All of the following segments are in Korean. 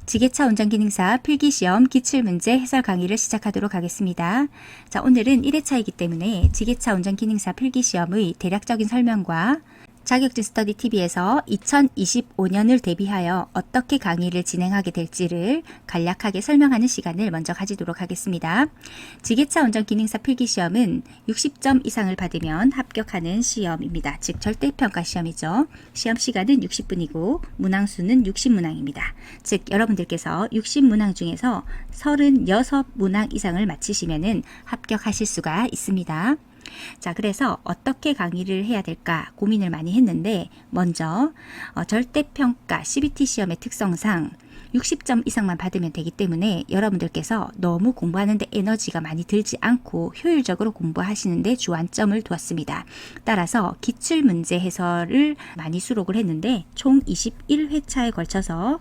지게차 운전기능사 필기시험 기출문제 해설 강의를 시작하도록 하겠습니다. 자, 오늘은 1회차이기 때문에 지게차 운전기능사 필기시험의 대략적인 설명과 자격증 스터디 TV에서 2025년을 대비하여 어떻게 강의를 진행하게 될지를 간략하게 설명하는 시간을 먼저 가지도록 하겠습니다. 지게차 운전기능사 필기시험은 60점 이상을 받으면 합격하는 시험입니다. 즉 절대평가 시험이죠. 시험 시간은 60분이고 문항수는 60문항입니다. 즉 여러분들께서 60문항 중에서 36문항 이상을 마치시면 합격하실 수가 있습니다. 자, 그래서 어떻게 강의를 해야 될까 고민을 많이 했는데 먼저 절대평가 CBT 시험의 특성상 60점 이상만 받으면 되기 때문에 여러분들께서 너무 공부하는데 에너지가 많이 들지 않고 효율적으로 공부하시는데 주안점을 두었습니다. 따라서 기출문제 해설을 많이 수록을 했는데 총 21회차에 걸쳐서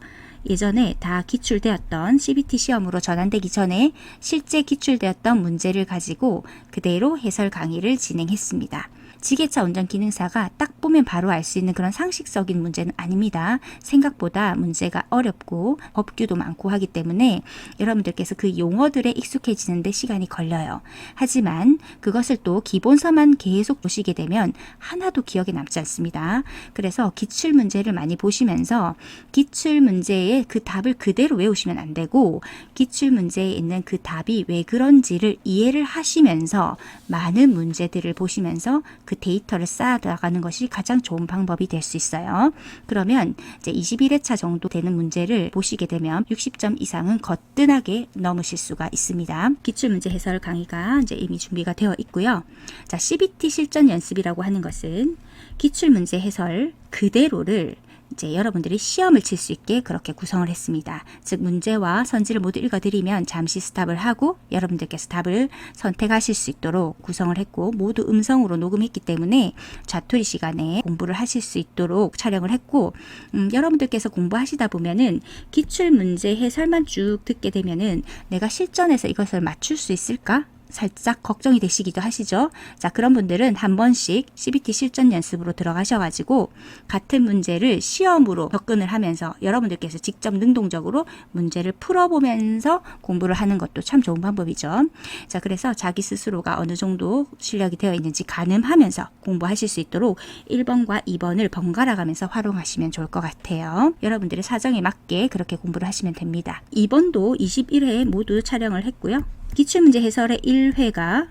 예전에 다 기출되었던 CBT 시험으로 전환되기 전에 실제 기출되었던 문제를 가지고 그대로 해설 강의를 진행했습니다. 지게차 운전기능사가 딱 보면 바로 알 수 있는 그런 상식적인 문제는 아닙니다. 생각보다 문제가 어렵고 법규도 많고 하기 때문에 여러분들께서 그 용어들에 익숙해지는 데 시간이 걸려요. 하지만 그것을 또 기본서만 계속 보시게 되면 하나도 기억에 남지 않습니다. 그래서 기출문제를 많이 보시면서 기출문제의 그 답을 그대로 외우시면 안 되고 기출문제에 있는 그 답이 왜 그런지를 이해를 하시면서 많은 문제들을 보시면서 그 데이터를 쌓아나가는 것이 가장 좋은 방법이 될 수 있어요. 그러면 이제 21회차 정도 되는 문제를 보시게 되면 60점 이상은 거뜬하게 넘으실 수가 있습니다. 기출문제 해설 강의가 이제 이미 준비가 되어 있고요. 자, CBT 실전 연습이라고 하는 것은 기출문제 해설 그대로를 이제 여러분들이 시험을 칠 수 있게 그렇게 구성을 했습니다. 즉 문제와 선지를 모두 읽어드리면 잠시 스탑을 하고 여러분들께서 답을 선택하실 수 있도록 구성을 했고 모두 음성으로 녹음했기 때문에 자투리 시간에 공부를 하실 수 있도록 촬영을 했고 여러분들께서 공부하시다 보면은 기출문제 해설만 쭉 듣게 되면은 내가 실전에서 이것을 맞출 수 있을까? 살짝 걱정이 되시기도 하시죠. 자, 그런 분들은 한 번씩 CBT 실전 연습으로 들어가셔가지고 같은 문제를 시험으로 접근을 하면서 여러분들께서 직접 능동적으로 문제를 풀어보면서 공부를 하는 것도 참 좋은 방법이죠. 자, 그래서 자기 스스로가 어느 정도 실력이 되어 있는지 가늠하면서 공부하실 수 있도록 1번과 2번을 번갈아 가면서 활용하시면 좋을 것 같아요. 여러분들의 사정에 맞게 그렇게 공부를 하시면 됩니다. 2번도 21회 모두 촬영을 했고요. 기출문제 해설의 1회가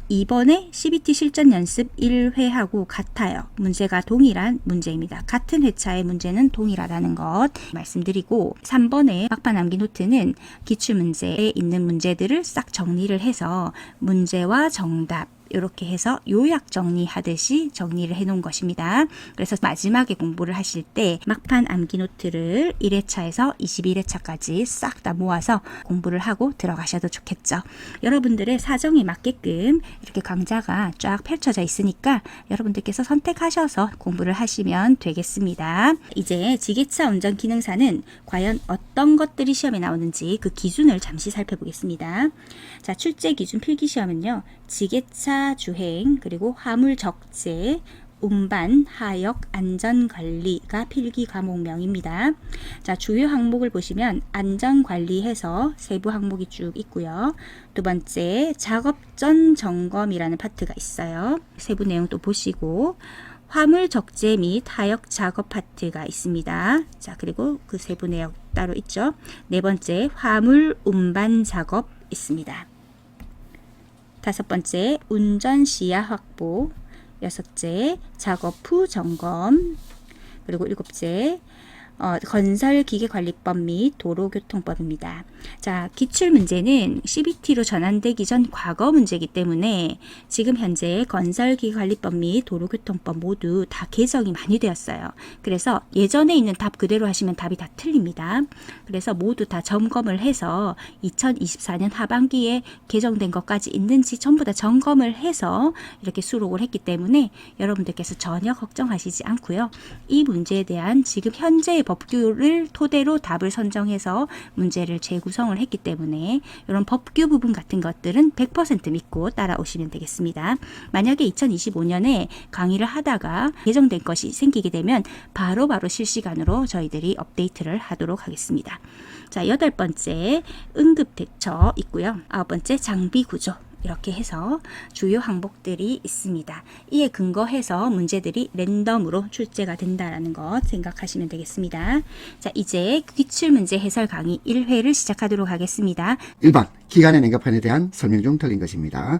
이번에 CBT 실전 연습 1회하고 같아요. 문제가 동일한 문제입니다. 같은 회차의 문제는 동일하다는 것 말씀드리고 3번에 막판 암기 노트는 기출문제에 있는 문제들을 싹 정리를 해서 문제와 정답 이렇게 해서 요약 정리하듯이 정리를 해놓은 것입니다. 그래서 마지막에 공부를 하실 때 막판 암기 노트를 1회차에서 21회차까지 싹 다 모아서 공부를 하고 들어가셔도 좋겠죠. 여러분들의 사정에 맞게끔 이렇게 강좌가 쫙 펼쳐져 있으니까 여러분들께서 선택하셔서 공부를 하시면 되겠습니다. 이제 지게차 운전기능사는 과연 어떤 것들이 시험에 나오는지 그 기준을 잠시 살펴보겠습니다. 자, 출제 기준 필기시험은요. 지게차 주행, 그리고 화물 적재, 운반, 하역, 안전관리가 필기 과목명입니다. 자, 주요 항목을 보시면 안전관리해서 세부 항목이 쭉 있고요. 두 번째, 작업 전 점검이라는 파트가 있어요. 세부 내용 또 보시고 화물 적재 및 하역 작업 파트가 있습니다. 자, 그리고 그 세부 내용 따로 있죠. 네 번째, 화물 운반 작업 있습니다. 다섯 번째, 운전 시야 확보. 여섯째, 작업 후 점검. 그리고 일곱째, 건설기계관리법 및 도로교통법입니다. 자, 기출문제는 CBT로 전환되기 전 과거 문제이기 때문에 지금 현재 건설기계관리법 및 도로교통법 모두 다 개정이 많이 되었어요. 그래서 예전에 있는 답 그대로 하시면 답이 다 틀립니다. 그래서 모두 다 점검을 해서 2024년 하반기에 개정된 것까지 있는지 전부 다 점검을 해서 이렇게 수록을 했기 때문에 여러분들께서 전혀 걱정하시지 않고요. 이 문제에 대한 지금 현재의 법규를 토대로 답을 선정해서 문제를 재구성을 했기 때문에 이런 법규 부분 같은 것들은 100% 믿고 따라오시면 되겠습니다. 만약에 2025년에 강의를 하다가 개정된 것이 생기게 되면 바로바로 실시간으로 저희들이 업데이트를 하도록 하겠습니다. 자, 8번째 응급대처 있고요. 9번째 장비구조. 이렇게 해서 주요 항목들이 있습니다. 이에 근거해서 문제들이 랜덤으로 출제가 된다는 것 생각하시면 되겠습니다. 자, 이제 기출문제 해설 강의 1회를 시작하도록 하겠습니다. 1번 기간의 냉각판에 대한 설명 중 틀린 것입니다.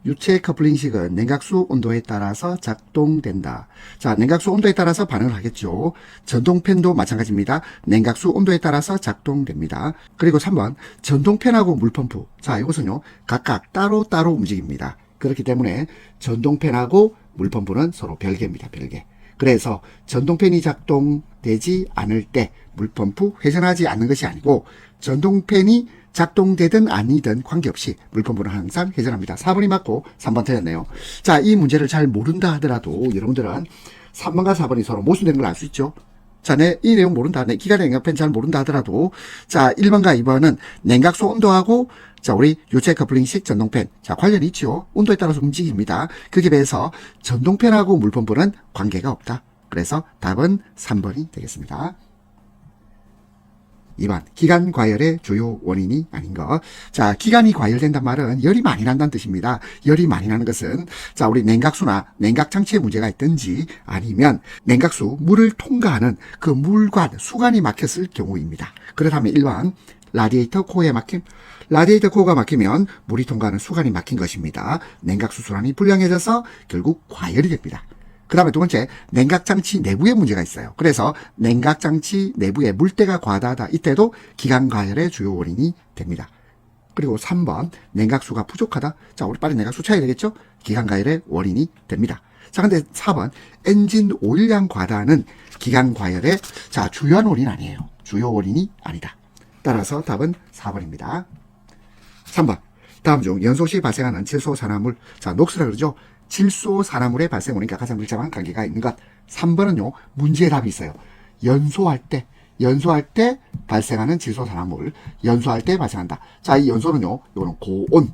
유체 커플링식은 냉각수 온도에 따라서 작동된다. 자, 냉각수 온도에 따라서 반응을 하겠죠. 전동팬도 마찬가지입니다. 냉각수 온도에 따라서 작동됩니다. 그리고 3번 전동팬하고 물펌프. 자, 이것은요 각각 따로따로 움직입니다. 그렇기 때문에 전동팬하고 물펌프는 서로 별개입니다. 별개. 그래서 전동팬이 작동되지 않을 때 물펌프 회전하지 않는 것이 아니고 전동팬이 작동되든 아니든 관계없이 물펌프는 항상 회전합니다. 4번이 맞고 3번 틀렸네요. 자, 이 문제를 잘 모른다 하더라도 여러분들은 3번과 4번이 서로 모순되는 걸 알 수 있죠. 자, 이 내용 모른다. 기간의 냉각팬 잘 모른다 하더라도 자, 1번과 2번은 냉각수 온도하고 자, 우리 유체 커플링식 전동팬. 자, 관련이 있죠. 온도에 따라서 움직입니다. 그에 비해서 전동팬하고 물펌프는 관계가 없다. 그래서 답은 3번이 되겠습니다. 2번 기관 과열의 주요 원인이 아닌 것. 자, 기관이 과열된단 말은 열이 많이 난다는 뜻입니다. 열이 많이 나는 것은 자, 우리 냉각수나 냉각장치에 문제가 있든지 아니면 냉각수 물을 통과하는 그 물관 수관이 막혔을 경우입니다. 그렇다면 1번 라디에이터 코어에 막힘. 라디에이터 코어가 막히면 물이 통과하는 수관이 막힌 것입니다. 냉각수 순환이 불량해져서 결국 과열이 됩니다. 그 다음에 두 번째, 냉각장치 내부에 문제가 있어요. 그래서 냉각장치 내부에 물때가 과다하다. 이때도 기관과열의 주요 원인이 됩니다. 그리고 3번, 냉각수가 부족하다. 자, 우리 빨리 냉각수 쳐야 되겠죠? 기관과열의 원인이 됩니다. 자, 근데 4번, 엔진 오일량 과다는 기관과열의 자, 주요한 원인 아니에요. 주요 원인이 아니다. 따라서 답은 4번입니다. 3번, 다음 중 연소 시 발생하는 질소산화물, 자, 녹스라 그러죠? 질소산화물의 발생 원인과 가장 밀접한 관계가 있는 것. 3번은요, 문제의 답이 있어요. 연소할 때 발생하는 질소산화물, 연소할 때 발생한다. 자, 이 연소는요, 이거는 고온,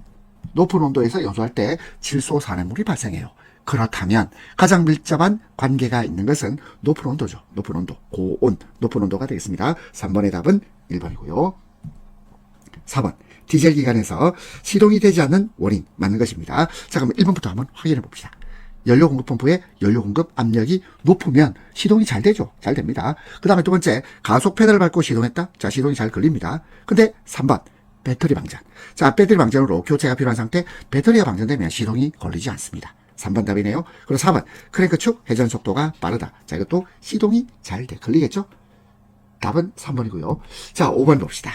높은 온도에서 연소할 때 질소산화물이 발생해요. 그렇다면 가장 밀접한 관계가 있는 것은 높은 온도죠. 높은 온도, 고온, 높은 온도가 되겠습니다. 3번의 답은 1번이고요. 4번. 디젤 기관에서 시동이 되지 않는 원인 맞는 것입니다. 자, 그럼 1번부터 한번 확인해 봅시다. 연료 공급 펌프의 연료 공급 압력이 높으면 시동이 잘 되죠. 잘 됩니다. 그 다음에 두 번째, 가속 페달을 밟고 시동했다. 자, 시동이 잘 걸립니다. 근데 3번, 배터리 방전. 자, 배터리 방전으로 교체가 필요한 상태, 배터리가 방전되면 시동이 걸리지 않습니다. 3번 답이네요. 그리고 4번, 크랭크 축 회전 속도가 빠르다. 자, 이것도 시동이 잘 걸리겠죠? 답은 3번이고요. 자, 5번 봅시다.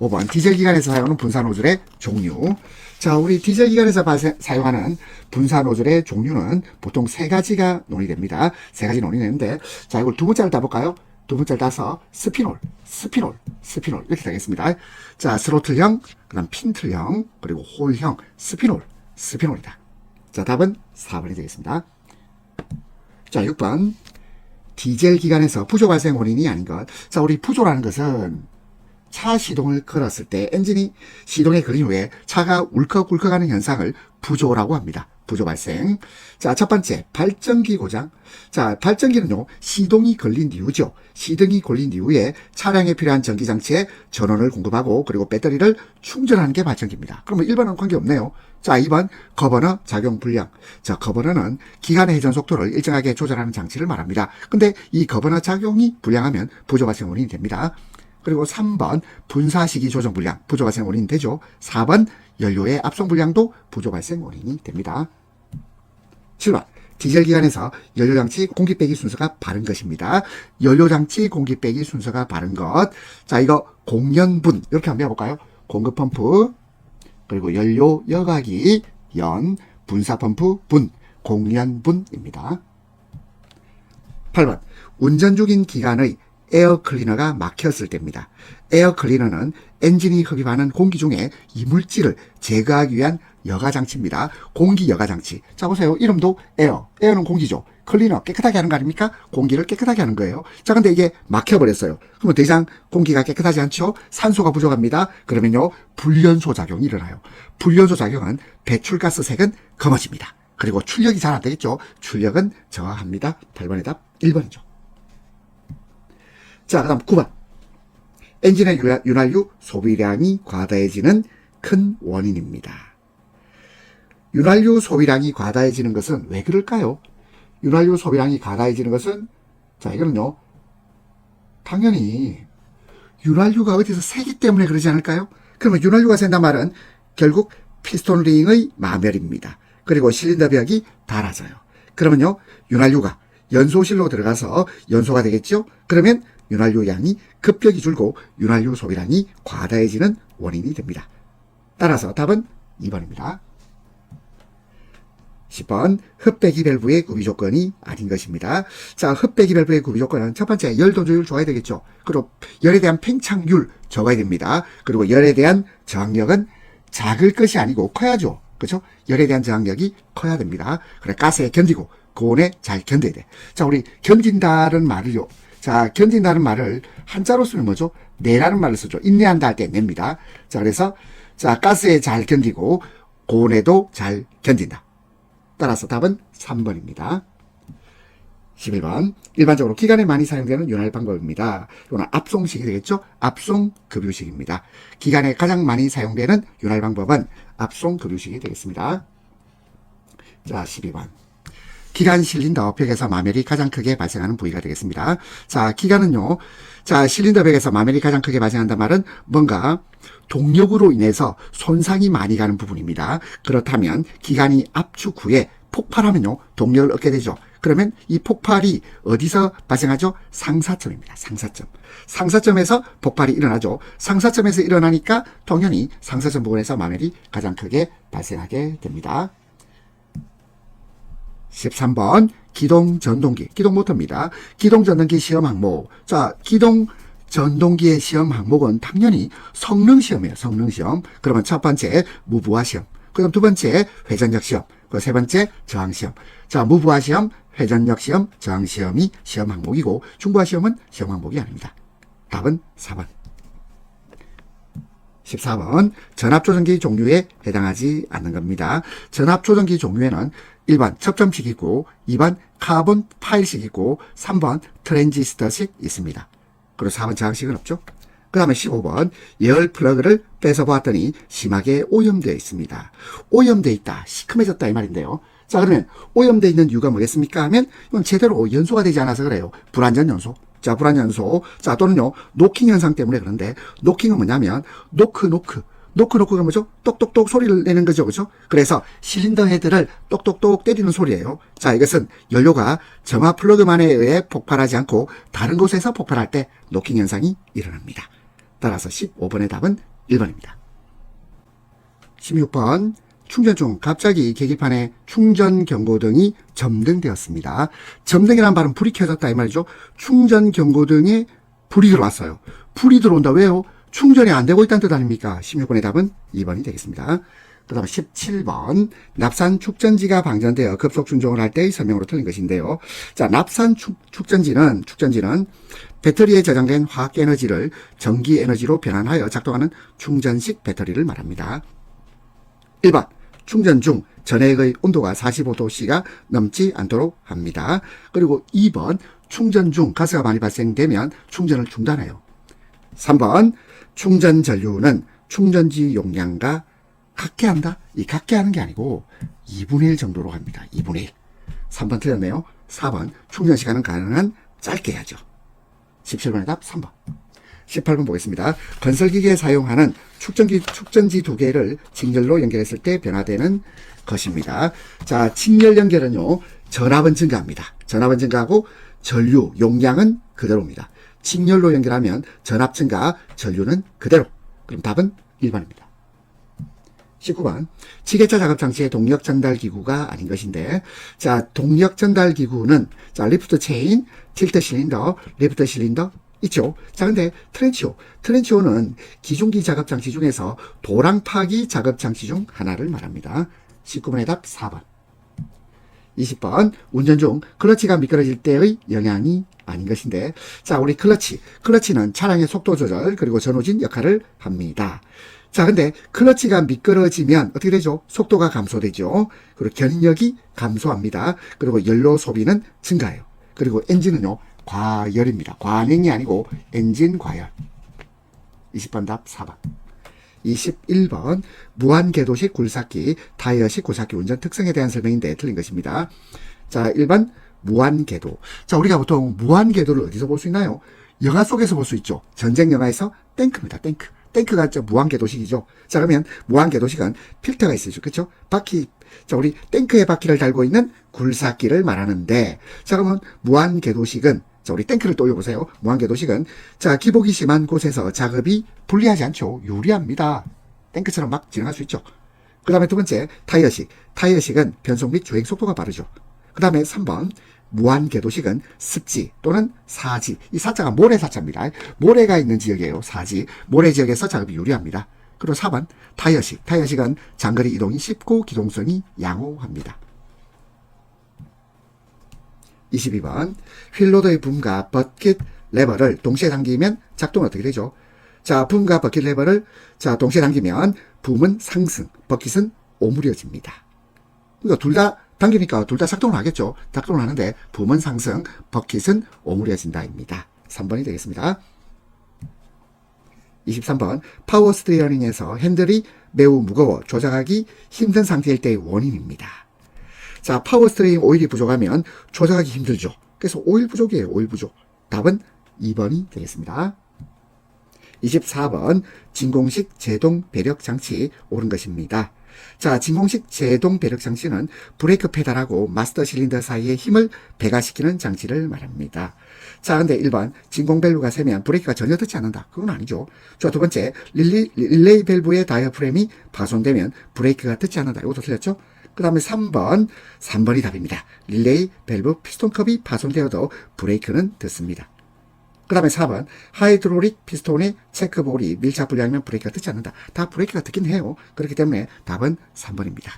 5번 디젤 기관에서 사용하는 분사 노즐의 종류. 자, 우리 디젤 기관에서 사용하는 분사 노즐의 종류는 보통 3가지가 논의됩니다. 3가지 논의되는데, 자, 이걸 두 번째를 따볼까요? 두 번째를 따서 스피놀 이렇게 되겠습니다. 자, 스로틀형, 그 다음 핀틀형, 그리고 홀형 스피놀이다. 자, 답은 4번이 되겠습니다. 자, 6번 디젤 기관에서 부조 발생 원인이 아닌 것. 자, 우리 부조라는 것은 차 시동을 걸었을 때 엔진이 시동에 걸린 후에 차가 울컥울컥하는 현상을 부조라고 합니다. 부조 발생. 자, 첫 번째, 발전기 고장. 자, 발전기는요, 시동이 걸린 이유죠. 시동이 걸린 이후에 차량에 필요한 전기장치에 전원을 공급하고 그리고 배터리를 충전하는 게 발전기입니다. 그러면 1번은 관계없네요. 자, 2번, 거버너 작용 불량. 자, 거버너는 기관의 회전 속도를 일정하게 조절하는 장치를 말합니다. 근데 이 거버너 작용이 불량하면 부조 발생 원인이 됩니다. 그리고 3번 분사시기 조정 불량, 부조 발생 원인이 되죠. 4번 연료의 압송 불량도 부조 발생 원인이 됩니다. 7번 디젤 기관에서 연료장치 공기 빼기 순서가 바른 것입니다. 연료장치 공기 빼기 순서가 바른 것. 자, 이거 공연분 이렇게 한번 해볼까요? 공급 펌프, 그리고 연료 여과기 연, 분사 펌프 분, 공연분입니다. 8번 운전 중인 기관의 에어 클리너가 막혔을 때입니다. 에어 클리너는 엔진이 흡입하는 공기 중에 이물질을 제거하기 위한 여과장치입니다. 공기 여과장치. 자, 보세요. 이름도 에어. 에어는 공기죠. 클리너, 깨끗하게 하는 거 아닙니까? 공기를 깨끗하게 하는 거예요. 자, 근데 이게 막혀버렸어요. 그러면 더 이상 공기가 깨끗하지 않죠? 산소가 부족합니다. 그러면요, 불연소 작용이 일어나요. 불연소 작용은 배출가스 색은 검어집니다. 그리고 출력이 잘 안 되겠죠? 출력은 저하합니다. 8번의 답 1번이죠. 자, 그 다음 9번. 엔진의 윤활유 소비량이 과다해지는 큰 원인입니다. 윤활유 소비량이 과다해지는 것은 왜 그럴까요? 윤활유 소비량이 과다해지는 것은, 자, 이거는요, 당연히 윤활유가 어디서 새기 때문에 그러지 않을까요? 그러면 윤활유가 샌단 말은 결국 피스톤링의 마멸입니다. 그리고 실린더 벽이 닳아져요. 그러면요, 윤활유가 연소실로 들어가서 연소가 되겠죠? 그러면 윤활유 양이 급격히 줄고 윤활유 소비량이 과다해지는 원인이 됩니다. 따라서 답은 2번입니다. 10번, 흡배기 밸브의 구비 조건이 아닌 것입니다. 자, 흡배기 밸브의 구비 조건은 첫 번째, 열 도조율 좋아야 되겠죠. 그리고 열에 대한 팽창률 적어야 됩니다. 그리고 열에 대한 저항력은 작을 것이 아니고 커야죠. 그렇죠? 열에 대한 저항력이 커야 됩니다. 그래, 가스에 견디고 고온에 잘 견뎌야 돼. 자, 우리 견딘다는 말을요. 자, 견딘다는 말을 한자로 쓰면 뭐죠? 내라는 말을 쓰죠. 인내한다 할 때 냅니다. 자, 그래서 자, 가스에 잘 견디고 고온에도 잘 견딘다. 따라서 답은 3번입니다. 11번. 일반적으로 기관에 많이 사용되는 윤활 방법입니다. 이거는 압송식이 되겠죠? 압송급유식입니다. 기관에 가장 많이 사용되는 윤활 방법은 압송급유식이 되겠습니다. 자, 12번. 기관 실린더 벽에서 마멸이 가장 크게 발생하는 부위가 되겠습니다. 자, 기관은요. 자, 실린더 벽에서 마멸이 가장 크게 발생한다는 말은 뭔가 동력으로 인해서 손상이 많이 가는 부분입니다. 그렇다면 기관이 압축 후에 폭발하면요. 동력을 얻게 되죠. 그러면 이 폭발이 어디서 발생하죠? 상사점입니다. 상사점. 상사점에서 폭발이 일어나죠. 상사점에서 일어나니까 당연히 상사점 부분에서 마멸이 가장 크게 발생하게 됩니다. 13번 기동전동기, 기동모터입니다. 기동전동기 시험 항목. 자, 기동전동기의 시험 항목은 당연히 성능시험이에요. 성능시험. 그러면 첫 번째 무부하 시험, 그 다음 두 번째 회전력 시험, 그 세 번째 저항 시험. 자, 무부하 시험, 회전력 시험, 저항 시험이 시험 항목이고 중부하 시험은 시험 항목이 아닙니다. 답은 4번. 14번 전압조정기 종류에 해당하지 않는 겁니다. 전압조정기 종류에는 1번 첩점식 있고 2번 카본 파일식 있고 3번 트랜지스터식 있습니다. 그리고 4번 저항식은 없죠. 그 다음에 15번 예열 플러그를 빼서 보았더니 심하게 오염되어 있습니다. 오염되어 있다, 시큼해졌다 이 말인데요. 자, 그러면 오염되어 있는 이유가 뭐겠습니까 하면 이건 제대로 연소가 되지 않아서 그래요. 불완전 연소. 자, 불완전 연소. 자, 또는요 노킹 현상 때문에 그런데, 노킹은 뭐냐면 노크가 뭐죠? 똑똑똑 소리를 내는 거죠. 그죠? 그래서 실린더 헤드를 똑똑똑 때리는 소리예요. 자, 이것은 연료가 점화 플러그만에 의해 폭발하지 않고 다른 곳에서 폭발할 때 노킹 현상이 일어납니다. 따라서 15번의 답은 1번입니다. 16번 충전 중 갑자기 계기판에 충전 경고등이 점등되었습니다. 점등이라는 말은 불이 켜졌다 이 말이죠. 충전 경고등에 불이 들어왔어요. 불이 들어온다. 왜요? 충전이 안 되고 있다는 뜻 아닙니까? 16번의 답은 2번이 되겠습니다. 그 다음 17번 납산 축전지가 방전되어 급속 충전을 할 때의 설명으로 틀린 것인데요. 자, 납산 축전지는 배터리에 저장된 화학 에너지를 전기 에너지로 변환하여 작동하는 충전식 배터리를 말합니다. 1번 충전 중 전해액의 온도가 45도씨가 넘지 않도록 합니다. 그리고 2번 충전 중 가스가 많이 발생되면 충전을 중단해요. 3번 충전 전류는 충전지 용량과 같게 한다. 이 같게 하는 게 아니고 2분의 1 정도로 합니다. 2분의 1. 3번 틀렸네요. 4번 충전 시간은 가능한 짧게 해야죠. 17번의 답 3번. 18번 보겠습니다. 건설기계에 사용하는 축전지 두 개를 직렬로 연결했을 때 변화되는 것입니다. 자, 직렬 연결은요, 전압은 증가합니다. 전압은 증가하고 전류 용량은 그대로입니다. 직렬로 연결하면 전압 증가, 전류는 그대로. 그럼 답은 1번입니다. 19번 지게차 작업 장치의 동력 전달 기구가 아닌 것인데, 자, 동력 전달 기구는 자, 리프트 체인, 틸트 실린더, 리프트 실린더, 있죠. 자, 근데 트렌치오는 기중기 작업장치 중에서 도랑파기 작업장치 중 하나를 말합니다. 19번의 답 4번. 20번 운전 중 클러치가 미끄러질 때의 영향이 아닌 것인데, 자, 우리 클러치는 차량의 속도 조절 그리고 전후진 역할을 합니다. 자, 근데 클러치가 미끄러지면 어떻게 되죠? 속도가 감소되죠. 그리고 견인력이 감소합니다. 그리고 연료 소비는 증가해요. 그리고 엔진은요, 과열입니다. 관행이 아니고 엔진 과열. 20번 답 4번. 21번 무한궤도식 굴삭기, 타이어식 굴삭기 운전 특성에 대한 설명인데 틀린 것입니다. 자, 1번 무한궤도. 자, 우리가 보통 무한궤도를 어디서 볼 수 있나요? 영화 속에서 볼 수 있죠. 전쟁 영화에서 탱크입니다. 탱크가 무한궤도식이죠. 자, 그러면 무한궤도식은 필터가 있어요. 그렇죠? 바퀴. 자, 우리 탱크에 바퀴를 달고 있는 굴삭기를 말하는데, 자, 그러면 무한궤도식은, 자, 우리 탱크를 떠올려보세요. 무한궤도식은, 자, 기복이 심한 곳에서 작업이 불리하지 않죠. 유리합니다. 탱크처럼 막 진행할 수 있죠. 그 다음에 두 번째, 타이어식은 변속 및 주행 속도가 빠르죠. 그 다음에 3번, 무한궤도식은 습지 또는 사지. 이 사자가 모래사자입니다. 모래가 있는 지역이에요. 사지. 모래 지역에서 작업이 유리합니다. 그리고 4번, 타이어식은 장거리 이동이 쉽고 기동성이 양호합니다. 22번 휠로더의 붐과 버킷 레버를 동시에 당기면 작동은 어떻게 되죠? 자, 붐과 버킷 레버를 자 동시에 당기면 붐은 상승, 버킷은 오므려집니다. 그러니까 둘 다 당기니까 둘 다 작동을 하겠죠. 작동을 하는데 붐은 상승, 버킷은 오므려진다입니다. 3번이 되겠습니다. 23번 파워 스티어링에서 핸들이 매우 무거워 조작하기 힘든 상태일 때의 원인입니다. 자, 파워 스티어링 오일이 부족하면 조작하기 힘들죠. 그래서 오일 부족이에요. 오일 부족. 답은 2번이 되겠습니다. 24번 진공식 제동 배력 장치 옳은 것입니다. 자, 진공식 제동 배력 장치는 브레이크 페달하고 마스터 실린더 사이의 힘을 배가시키는 장치를 말합니다. 자, 근데 1번 진공 밸브가 세면 브레이크가 전혀 듣지 않는다. 그건 아니죠. 자, 두 번째 릴레이 밸브의 다이어프램이 파손되면 브레이크가 듣지 않는다. 이것도 틀렸죠? 그 다음에 3번이 답입니다. 릴레이 밸브 피스톤컵이 파손되어도 브레이크는 듣습니다. 그 다음에 4번 하이드로릭 피스톤의 체크볼이 밀착 불량이면 브레이크가 듣지 않는다. 다 브레이크가 듣긴 해요. 그렇기 때문에 답은 3번입니다.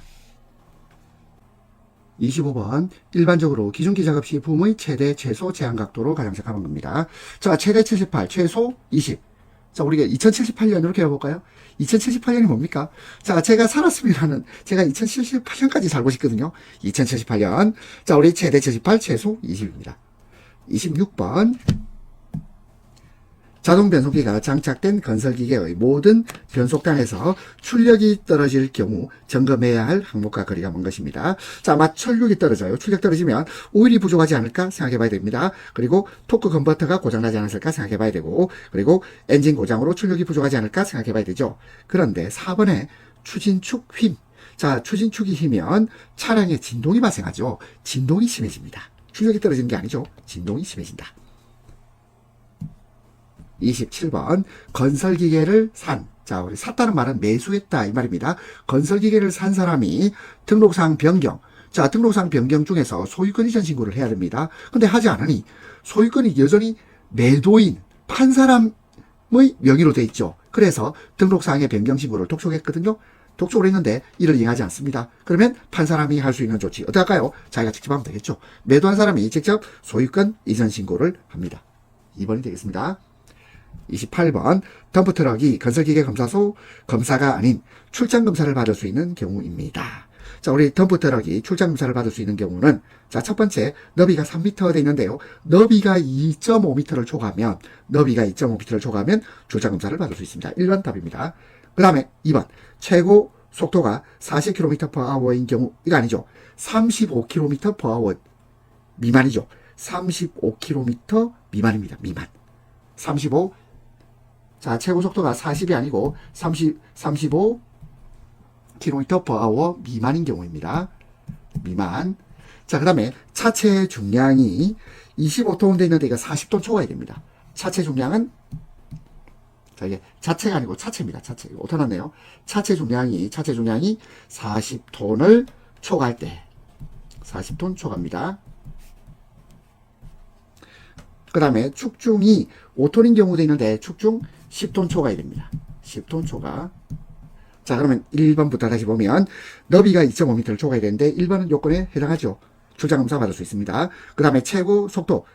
25번 일반적으로 기중기 작업 시 붐의 최대 최소 제한 각도로 가장 적합한 겁니다. 자, 최대 78, 최소 20. 자, 우리가 2078년 이렇게 해볼까요? 2078년이 뭡니까? 자, 제가 2078년까지 살고 싶거든요. 2078년. 자, 우리 최대 78, 최소 20입니다. 26번. 자동 변속기가 장착된 건설기계의 모든 변속단에서 출력이 떨어질 경우 점검해야 할 항목과 거리가 먼 것입니다. 자, 출력이 떨어져요. 출력 떨어지면 오일이 부족하지 않을까 생각해 봐야 됩니다. 그리고 토크 컨버터가 고장나지 않았을까 생각해 봐야 되고, 그리고 엔진 고장으로 출력이 부족하지 않을까 생각해 봐야 되죠. 그런데 4번에 추진축 힘. 자, 추진축이 힘이면 차량의 진동이 발생하죠. 진동이 심해집니다. 출력이 떨어지는 게 아니죠. 진동이 심해진다. 27번 건설기계를 산. 자, 우리 샀다는 말은 매수했다 이 말입니다. 건설기계를 산 사람이 등록사항 변경. 자, 등록사항 변경 중에서 소유권 이전 신고를 해야 됩니다. 근데 하지 않으니 소유권이 여전히 매도인 판 사람의 명의로 돼 있죠. 그래서 등록사항의 변경 신고를 독촉했거든요. 독촉을 했는데 이를 이행하지 않습니다. 그러면 판 사람이 할 수 있는 조치 어떻게 할까요? 자기가 직접 하면 되겠죠. 매도한 사람이 직접 소유권 이전 신고를 합니다. 2번이 되겠습니다. 28번 덤프트럭이 건설기계 검사소 검사가 아닌 출장검사를 받을 수 있는 경우입니다. 자, 우리 덤프트럭이 출장검사를 받을 수 있는 경우는, 자, 첫 번째 너비가 3m 되어 있는데요. 너비가 2.5m를 초과하면 출장검사를 받을 수 있습니다. 1번 답입니다. 그 다음에 2번 최고 속도가 40km/h인 경우, 이거 아니죠. 35km/h 미만이죠. 35km 미만입니다. 미만. 35. 자, 최고 속도가 40이 아니고 35km/h 미만인 경우입니다. 미만. 자, 그 다음에 차체 중량이 25톤 돼 있는데 이거 40톤 초과해야 됩니다. 차체 중량은, 자, 이게 자체가 아니고 차체입니다. 차체. 이거 오타났네요. 차체 중량이 40톤을 초과할 때 40톤 초과입니다. 그 그 다음에 축중이 5톤인 경우도 있는데 축중 10톤 초과해야 됩니다. 10톤 초과. 자, 그러면 1번부터 다시 보면 너비가 2.5m를 초과해야 되는데 1번은 요건에 해당하죠. 출장검사 받을 수 있습니다. 그 다음에 최고 속도.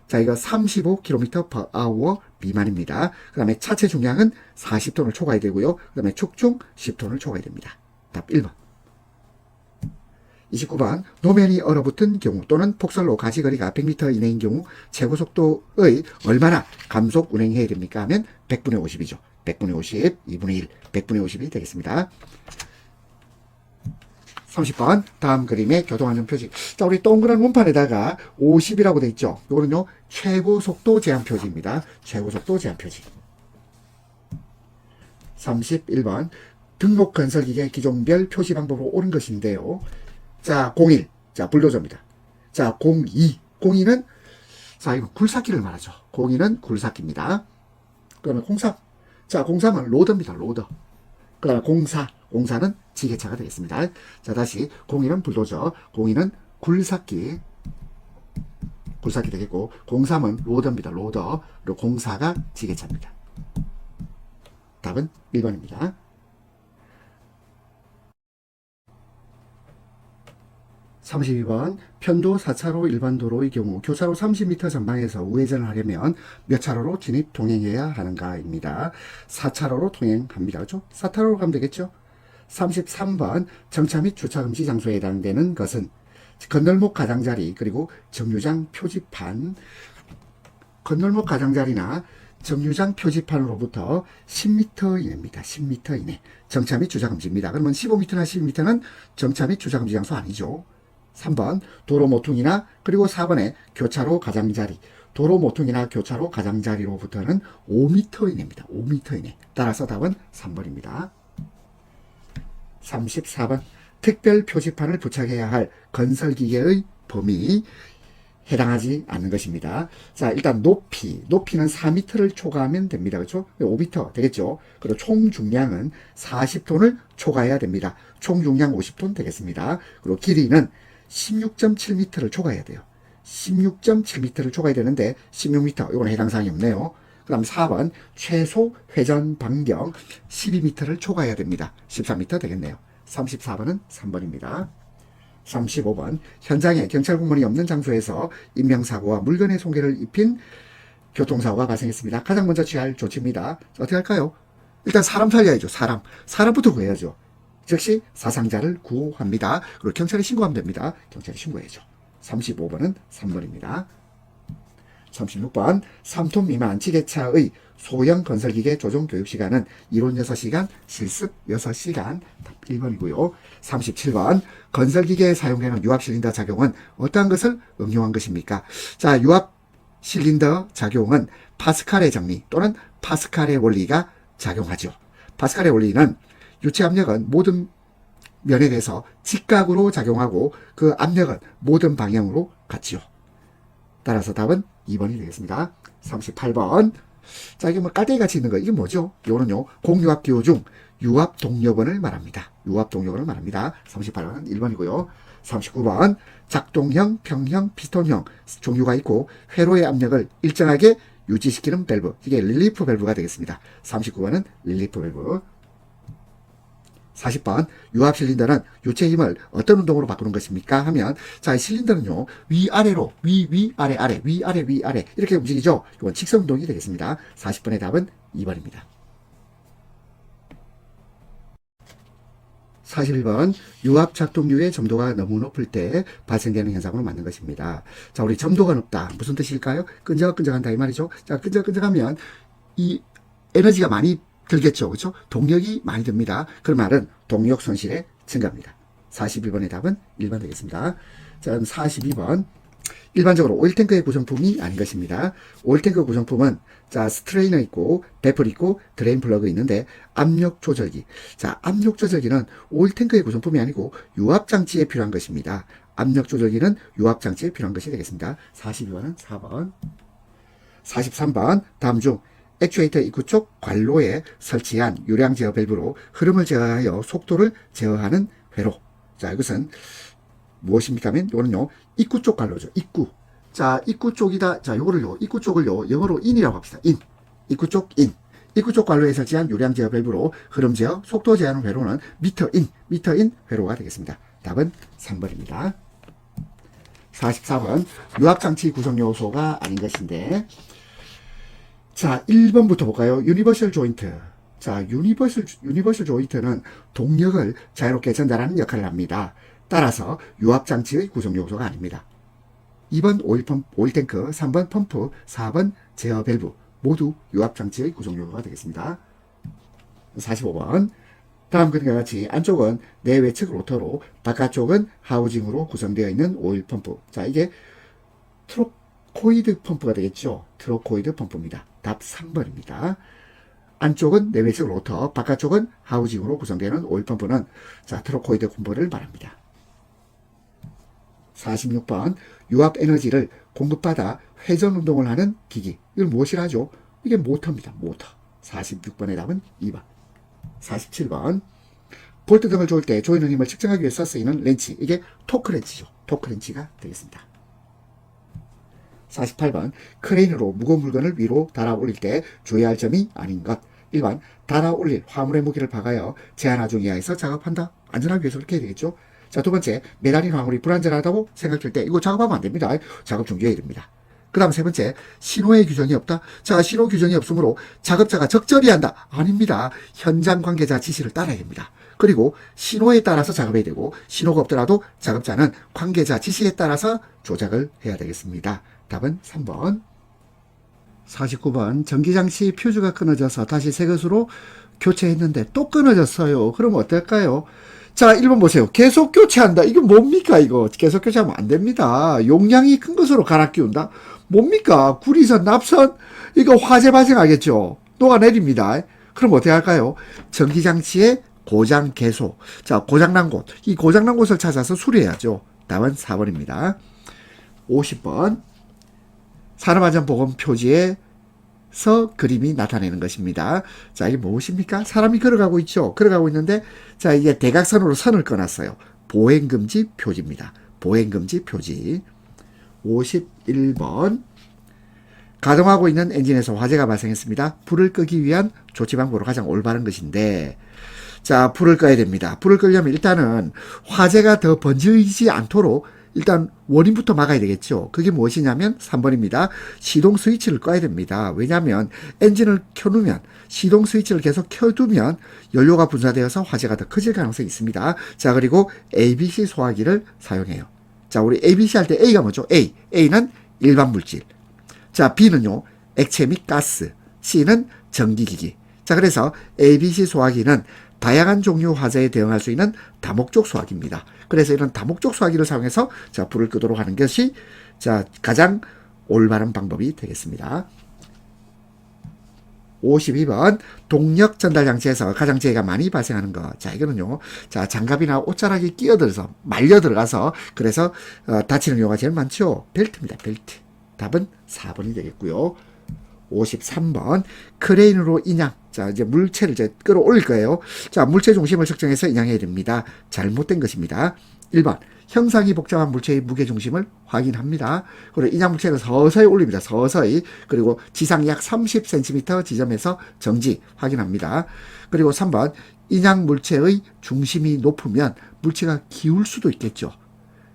자, 이거 35km/h 미만입니다. 그 다음에 차체 중량은 40톤을 초과해야 되고요. 그 다음에 축중 10톤을 초과해야 됩니다. 답 1번. 29번 노면이 얼어붙은 경우 또는 폭설로 가시거리가 100m 이내인 경우 최고속도의 얼마나 감속 운행해야 됩니까 하면 100분의 50이죠. 100분의 50, 2분의 1, 100분의 50이 되겠습니다. 30번 다음 그림의 교통안전 표지. 자, 우리 동그란 원판에다가 50이라고 되어 있죠. 이거는요 최고속도 제한 표지입니다. 최고속도 제한 표지. 31번 등록 건설기계 기종별 표시 방법으로 옳은 것인데요. 자, 01. 자, 불도저입니다. 자, 02. 02는, 자, 이거 굴삭기를 말하죠. 02는 굴삭기입니다. 그 다음에 03. 자, 03은 로더입니다. 로더. 그 다음에 04. 04는 지게차가 되겠습니다. 자, 다시 02는 불도저. 02는 굴삭기. 굴삭기 되겠고, 03은 로더입니다. 로더. 그리고 04가 지게차입니다. 답은 1번입니다. 32번 편도 4차로 일반 도로의 경우 교차로 30m 전방에서 우회전을 하려면 몇 차로로 진입 통행해야 하는가입니다. 4차로로 통행합니다. 그렇죠? 4차로로 가면 되겠죠? 33번 정차 및 주차 금지 장소에 해당되는 것은 건널목 가장자리 그리고 정류장 표지판. 건널목 가장자리나 정류장 표지판으로부터 10m 이내입니다. 10m 이내. 정차 및 주차 금지입니다. 그러면 15m나 12m는 정차 및 주차 금지 장소 아니죠. 3번 도로 모퉁이나 그리고 4번에 교차로 가장자리. 도로 모퉁이나 교차로 가장자리로부터는 5m 이내입니다. 5m 이내. 따라서 답은 3번입니다. 34번 특별 표지판을 부착해야 할 건설기계의 범위. 해당하지 않는 것입니다. 자, 일단 높이는 4m를 초과하면 됩니다. 그렇죠? 5m 되겠죠? 그리고 총 중량은 40톤을 초과해야 됩니다. 총 중량 50톤 되겠습니다. 그리고 길이는 16.7m를 초과해야 돼요. 16.7m를 초과해야 되는데 16m, 이건 해당 사항이 없네요. 그 다음 4번 최소 회전 반경 12m를 초과해야 됩니다. 13m 되겠네요. 34번은 3번입니다. 35번 현장에 경찰 공무원이 없는 장소에서 인명사고와 물건의 손괴를 입힌 교통사고가 발생했습니다. 가장 먼저 취할 조치입니다. 어떻게 할까요? 일단 사람 살려야죠. 사람부터 구해야죠. 즉시 사상자를 구호합니다. 그리고 경찰에 신고하면 됩니다. 경찰에 신고해야죠. 35번은 3번입니다. 36번 3톤 미만 지게차의 소형 건설기계 조종 교육시간은 이론 6시간, 실습 6시간. 답 1번이고요. 37번 건설기계에 사용되는 유압실린더 작용은 어떠한 것을 응용한 것입니까? 자, 유압실린더 작용은 파스칼의 정리 또는 파스칼의 원리가 작용하죠. 파스칼의 원리는 유체 압력은 모든 면에 대해서 직각으로 작용하고 그 압력은 모든 방향으로 같지요. 따라서 답은 2번이 되겠습니다. 38번. 자, 이게 뭐 깔때기 같이 있는 거, 이게 뭐죠? 이거는요, 공유압 기호 중 유압 동력원을 말합니다. 유압 동력원을 말합니다. 38번은 1번이고요. 39번. 작동형, 평형, 피스톤형 종류가 있고, 회로의 압력을 일정하게 유지시키는 밸브. 이게 릴리프 밸브가 되겠습니다. 39번은 릴리프 밸브. 40번 유압 실린더는 유체 힘을 어떤 운동으로 바꾸는 것입니까? 하면 자, 실린더는요 위아래로 위아래 위아래 이렇게 움직이죠. 이건 직선 운동이 되겠습니다. 40번의 답은 2번입니다. 41번 유압 작동류의 점도가 너무 높을 때 발생되는 현상으로 맞는 것입니다. 자, 우리 점도가 높다 무슨 뜻일까요? 끈적끈적한다 이 말이죠. 자, 끈적끈적하면 이 에너지가 많이 들겠죠. 그렇죠? 동력이 많이 듭니다. 그 말은 동력 손실의 증가입니다. 41번의 답은 1번 되겠습니다. 자, 42번. 일반적으로 오일탱크의 구성품이 아닌 것입니다. 오일탱크 구성품은 자, 스트레이너 있고 베플 있고 드레인 플러그 있는데 압력 조절기. 자, 압력 조절기는 오일탱크의 구성품이 아니고 유압 장치에 필요한 것입니다. 압력 조절기는 유압 장치에 필요한 것이 되겠습니다. 42번은 4번. 43번. 다음 중 액추에이터 입구 쪽 관로에 설치한 유량 제어 밸브로 흐름을 제어하여 속도를 제어하는 회로. 자, 이것은 무엇입니까 하면 이거는요 입구 쪽 관로죠. 입구. 자, 입구 쪽이다. 자, 요거를요, 입구 쪽을요, 영어로 in이라고 합시다. in. 입구 쪽 in. 입구 쪽 관로에 설치한 유량 제어 밸브로 흐름 제어, 속도 제한 회로는 미터 인 회로가 되겠습니다. 답은 3번입니다. 44번, 유압장치 구성 요소가 아닌 것인데, 자, 1번부터 볼까요? 유니버셜 조인트. 자, 유니버셜 조인트는 동력을 자유롭게 전달하는 역할을 합니다. 따라서 유압장치의 구성 요소가 아닙니다. 2번 오일 탱크, 3번 펌프, 4번 제어 밸브 모두 유압장치의 구성 요소가 되겠습니다. 45번, 다음 그림과 같이 안쪽은 내외측 로터로 바깥쪽은 하우징으로 구성되어 있는 오일 펌프. 자, 이게 트로코이드 펌프가 되겠죠. 트로코이드 펌프입니다. 답 3번입니다. 안쪽은 내외측 로터, 바깥쪽은 하우징으로 구성되는 오일 펌프는 자, 트로코이드 펌프를 말합니다. 46번, 유압 에너지를 공급받아 회전 운동을 하는 기기. 이걸 무엇이라 하죠? 이게 모터입니다. 모터. 46번의 답은 2번. 47번, 볼트 등을 조일 때 조이는 힘을 측정하기 위해서 쓰이는 렌치. 이게 토크렌치죠. 토크렌치가 되겠습니다. 48번, 크레인으로 무거운 물건을 위로 달아 올릴 때 주의해야 할 점이 아닌 것. 1번, 달아 올릴 화물의 무게를 박아요. 제한 하중 이하에서 작업한다. 안전하기 위해서 그렇게 해야 되겠죠. 자, 두 번째, 매달린 화물이 불안전하다고 생각될 때 이거 작업하면 안 됩니다. 작업 중지해야 됩니다. 그 다음 세 번째, 신호의 규정이 없다. 자, 신호 규정이 없으므로 작업자가 적절히 한다. 아닙니다. 현장 관계자 지시를 따라야 됩니다. 그리고 신호에 따라서 작업해야 되고, 신호가 없더라도 작업자는 관계자 지시에 따라서 조작을 해야 되겠습니다. 답은 3번. 49번, 전기장치 퓨즈가 끊어져서 다시 새 것으로 교체했는데 또 끊어졌어요. 그럼 어떨까요? 자, 1번 보세요. 계속 교체한다. 이거 뭡니까, 이거? 계속 교체하면 안 됩니다. 용량이 큰 것으로 갈아 끼운다? 뭡니까? 구리선, 납선? 이거 화재 발생하겠죠? 녹아내립니다. 그럼 어떻게 할까요? 전기장치의 고장 개소. 자, 고장난 곳. 이 고장난 곳을 찾아서 수리해야죠. 답은 4번입니다. 50번. 산업안전보건 표지에서 그림이 나타내는 것입니다. 자, 이게 무엇입니까? 사람이 걸어가고 있죠. 걸어가고 있는데, 자, 이게 대각선으로 선을 꺼놨어요. 보행금지 표지입니다. 보행금지 표지. 51번. 가동하고 있는 엔진에서 화재가 발생했습니다. 불을 끄기 위한 조치 방법으로 가장 올바른 것인데, 자, 불을 꺼야 됩니다. 불을 끄려면 일단은 화재가 더 번지지 않도록 일단 원인부터 막아야 되겠죠. 그게 무엇이냐면 3번입니다. 시동 스위치를 꺼야 됩니다. 왜냐하면 엔진을 켜두면, 시동 스위치를 계속 켜두면 연료가 분사되어서 화재가 더 커질 가능성이 있습니다. 자, 그리고 ABC 소화기를 사용해요. 자, 우리 ABC 할 때 A가 뭐죠? A는 일반 물질. 자, B는요, 액체 및 가스. C는 전기기기. 자, 그래서 ABC 소화기는 다양한 종류 화재에 대응할 수 있는 다목적 소화기입니다. 그래서 이런 다목적 소화기를 사용해서 자, 불을 끄도록 하는 것이 자, 가장 올바른 방법이 되겠습니다. 52번, 동력 전달 장치에서 가장 재해가 많이 발생하는 것. 자, 이거는요, 자, 장갑이나 옷자락이 끼어들어서, 말려 들어가서, 그래서, 다치는 경우가 제일 많죠. 벨트입니다, 벨트. 답은 4번이 되겠고요. 53번, 크레인으로 인양. 자, 이제 물체를 이제 끌어올릴 거예요. 자, 물체 중심을 측정해서 인양해야 됩니다. 잘못된 것입니다. 1번, 형상이 복잡한 물체의 무게 중심을 확인합니다. 그리고 인양 물체를 서서히 올립니다. 서서히. 그리고 지상 약 30cm 지점에서 정지 확인합니다. 그리고 3번, 인양 물체의 중심이 높으면 물체가 기울 수도 있겠죠.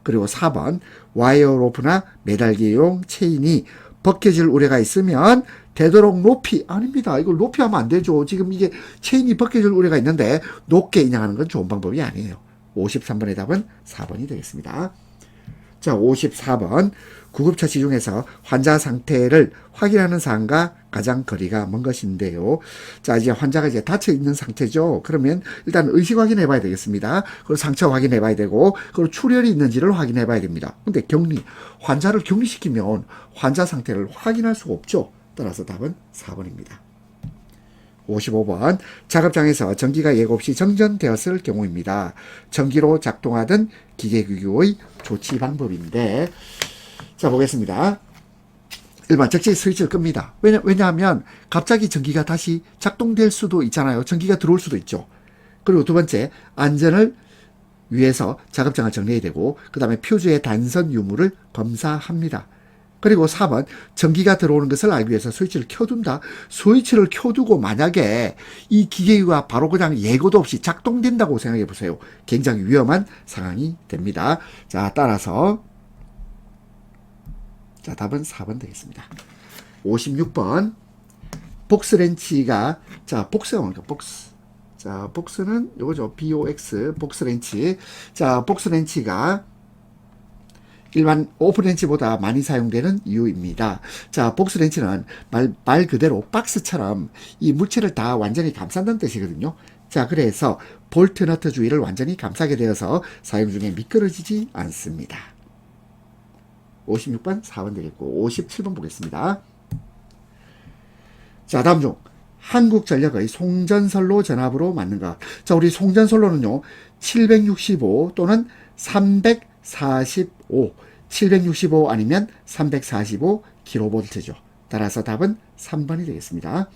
그리고 4번, 와이어 로프나 매달기용 체인이 벗겨질 우려가 있으면 되도록 높이, 아닙니다. 이걸 높이 하면 안 되죠. 지금 이게 체인이 벗겨질 우려가 있는데 높게 인양하는 건 좋은 방법이 아니에요. 53번의 답은 4번이 되겠습니다. 자, 54번. 구급처치 중에서 환자 상태를 확인하는 사항과 가장 거리가 먼 것인데요. 자, 이제 환자가 이제 다쳐 있는 상태죠. 그러면 일단 의식 확인해 봐야 되겠습니다. 그리고 상처 확인해 봐야 되고, 그리고 출혈이 있는지를 확인해 봐야 됩니다. 근데 환자를 격리시키면 환자 상태를 확인할 수가 없죠. 따라서 답은 4번입니다. 55번, 작업장에서 전기가 예고 없이 정전되었을 경우입니다. 전기로 작동하던 기계규격의 조치 방법인데, 자, 보겠습니다. 1번, 즉시 스위치를 끕니다. 왜냐하면 갑자기 전기가 다시 작동될 수도 있잖아요. 전기가 들어올 수도 있죠. 그리고 두 번째, 안전을 위해서 작업장을 정리해야 되고, 그 다음에 퓨즈의 단선 유무를 검사합니다. 그리고 4번 전기가 들어오는 것을 알기 위해서 스위치를 켜둔다. 스위치를 켜두고 만약에 이 기계가 바로 그냥 예고도 없이 작동된다고 생각해 보세요. 굉장히 위험한 상황이 됩니다. 자, 따라서 자, 답은 4번 되겠습니다. 56번 복스렌치가 자, 복스가 뭡니까? 복스. 자, 복스는 요거죠. BOX 복스렌치. 자, 복스렌치가 일반 오픈렌치보다 많이 사용되는 이유입니다. 자, 복스렌치는 말 그대로 박스처럼 이 물체를 다 완전히 감싼다는 뜻이거든요. 자, 그래서 볼트 너트 주위를 완전히 감싸게 되어서 사용 중에 미끄러지지 않습니다. 56번 4번 되겠고 57번 보겠습니다. 자, 다음 중 한국전력의 송전선로 전압으로 맞는 것. 자, 우리 송전선로는요 765 또는 345 765 아니면 345 kV죠. 따라서 답은 3번이 되겠습니다.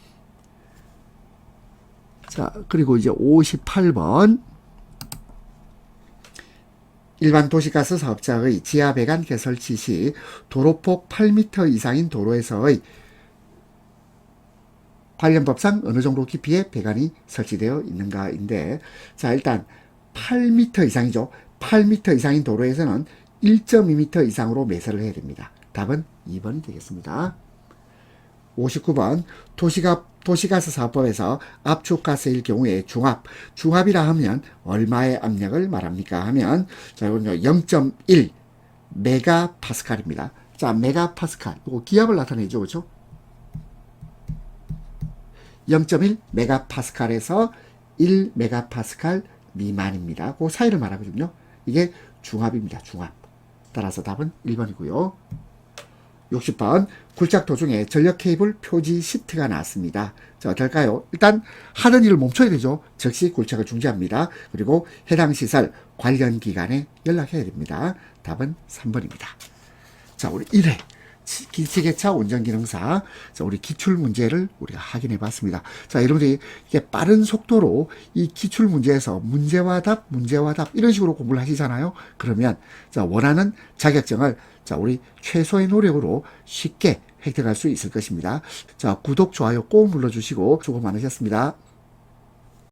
자, 그리고 이제 58번 일반 도시가스 사업자의 지하 배관 개설치 시 도로폭 8m 이상인 도로에서의 관련 법상 어느 정도 깊이의 배관이 설치되어 있는가인데, 자, 일단 8m 이상이죠. 8m 이상인 도로에서는 1.2m 이상으로 매설을 해야 됩니다. 답은 2번이 되겠습니다. 59번 도시가스 사업법에서 압축가스일 경우에 중압이라 하면 얼마의 압력을 말합니까 하면, 자, 이건요 0.1 메가파스칼입니다. 자, 메가파스칼 이거 기압을 나타내죠. 그렇죠? 0.1 메가파스칼에서 1 메가파스칼 미만입니다. 그 사이를 말하거든요. 이게 중압입니다. 중압. 따라서 답은 1번이고요. 60번 굴착 도중에 전력 케이블 표지 시트가 나왔습니다. 자, 어떨까요? 일단 하던 일을 멈춰야 되죠. 즉시 굴착을 중지합니다. 그리고 해당 시설 관련 기관에 연락해야 됩니다. 답은 3번입니다. 자, 우리 1회 지게차 운전기능사. 자, 우리 기출 문제를 우리가 확인해 봤습니다. 자, 여러분들이 이게 빠른 속도로 이 기출 문제에서 문제와 답 이런 식으로 공부를 하시잖아요. 그러면 자, 원하는 자격증을 자, 우리 최소의 노력으로 쉽게 획득할 수 있을 것입니다. 자, 구독, 좋아요 꼭 눌러주시고 수고 많으셨습니다.